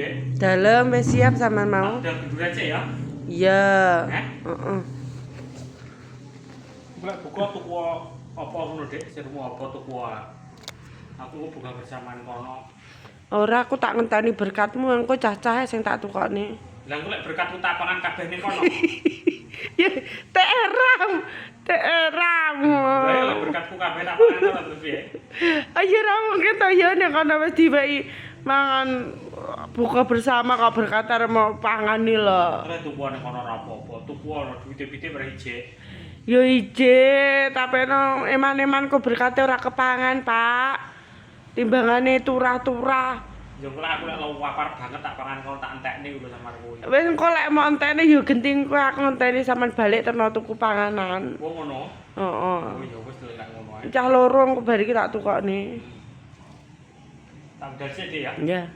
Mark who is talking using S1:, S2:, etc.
S1: Dek.
S2: Dalam wis siap sampean mau?
S1: Udah tidur aja ya.
S2: Iya.
S1: Heeh. Mbak buka tuku apa ngono, Dek? Sirmu apa tuku? Aku buka bersamaan kono.
S2: Ora aku tak ngenteni berkatmu engko cah-cah sing tak tukokne.
S1: Lah engko lek berkat utapangan kabeh ning kono.
S2: Ya, teram. Teram.
S1: Lah ya lek berkatku kabeh tak pangan terus piye?
S2: Ayo ra mungkin to ya nek kono wis diwehi mangan buka bersama kok berkata mau pangani lho.
S1: Ora tuku ning kono ora apa-apa. Tuku ana duwite-duwite ora ije.
S2: Yo ije, tapi no eman-eman kok berkate ora kepangan, Pak. Timbangane turah-turah.
S1: Ya kok aku lek lapar banget tak pangan kono tak entekne lho samar kowe.
S2: Wis engko lek mau entene yo genting kowe aku ngenteni sampean balik terno tuku panganan.
S1: Wong ngono.
S2: Heeh.
S1: Oh ya wis lek ngono ae.
S2: Cah loro engko bar iki tak tukokne.
S1: Tak dasi ya.
S2: Ya.